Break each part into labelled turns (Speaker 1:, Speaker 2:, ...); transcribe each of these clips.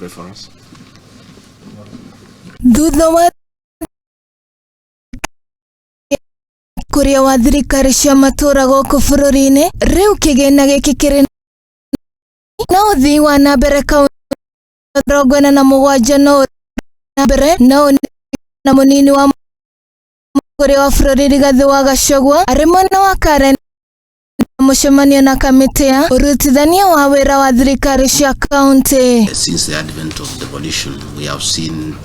Speaker 1: pray for us.
Speaker 2: Kuria wa thirikari cia matura goko bururi-ini riu kigina giki kiri na uthii wa na mbere kaunti 47 no na mbere na munini wa kuria wa bururi Rigathi wa Gachagua ari mwena wa Karen mucemanio na kamiti ya urutithania wa wira wa thirikari cia kaunti.
Speaker 1: Since the advent of devolution, we have seen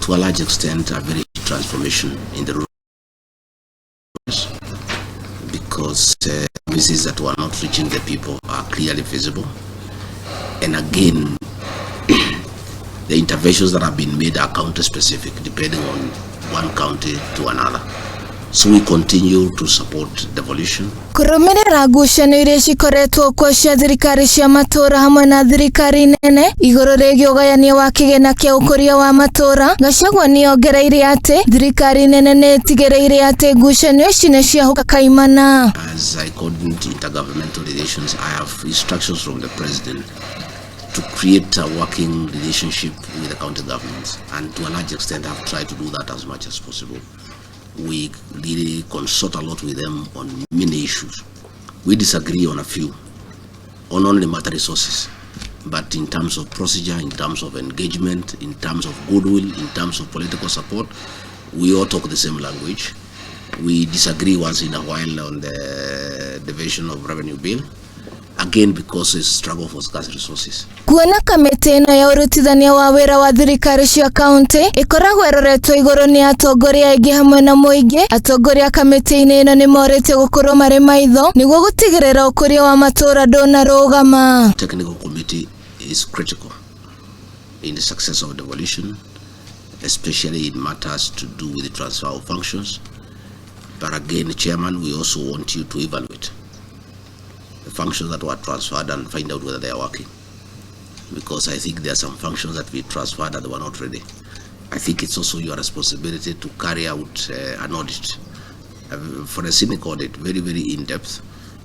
Speaker 1: to a large extent a very transformation in the rural areas, because services that were not reaching the people are clearly visible, and again the interventions that have been made are county specific depending on one county to another. So we continue to support devolution.
Speaker 2: Kurumirira ngucanio iria cikoretwo kuo cia thirikari cia matura hamwe na thirikari nene iguru rigie ugayania wa kigina kia ukuria wa matura, Gachagua niongereire ati thirikari nene nitigereire ati ngucanio ici ni ciahuka kaimana.
Speaker 1: As I coordinate intergovernmental relations, I have instructions from the president to create a working relationship with the county governments, and to a large extent I have tried to do that as much as possible. We really consult a lot with them on many issues. We disagree on a few, on only matter resources, but in terms of procedure, in terms of engagement, in terms of goodwill, in terms of political support, we all talk the same language. We disagree once in a while on the division of revenue bill, again because it's struggle for scarce resources.
Speaker 2: Kuona kamiti ino ya urutithania wa wira wa thirikari cia kaunti ikoragwo iroretwo iguru ni atongoria aingi hamwe na muingi. Atongoria kamiti-ini ino ni morite gukorwo mari maitho niguo gutigirira ukuria wa matura ndunarugama.
Speaker 1: Technical committee is critical in the success of devolution, especially in matters to do with the transfer of functions. But again, Chairman, we also want you to evaluate the functions that were transferred and find out whether they are working, because I think there are some functions that we transferred that were not ready. I think it's also your responsibility to carry out an audit, for a cynic audit, very, very in-depth,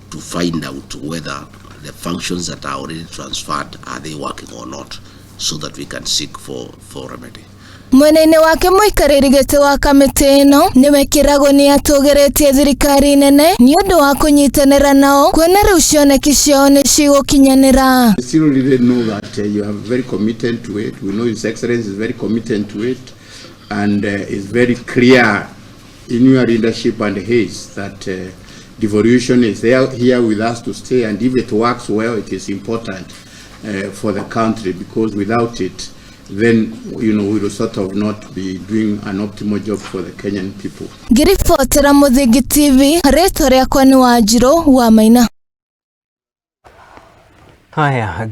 Speaker 1: to find out whether the functions that are already transferred, are they working or not, so that we can seek for remedy.
Speaker 2: Mwene wake muikariri giti wa kamiti ino niwe kirago ni atugeretie thirikari nene ni undu wa kunyitanira nao kuona riu cioneki ciao ni cigukinyanira.
Speaker 3: We still really know that you are very committed to it. We know His Excellency is very committed to it, and it's very clear in your leadership and his that devolution is here with us to stay, and if it works well, it is important for the country, because without it, then we will sort of not be doing an optimal job for the Kenyan people.
Speaker 2: Ngiribotera Muthingi TV, rĩtwa rĩakwa nĩ Wanjirũ wa Maina.
Speaker 4: Haya,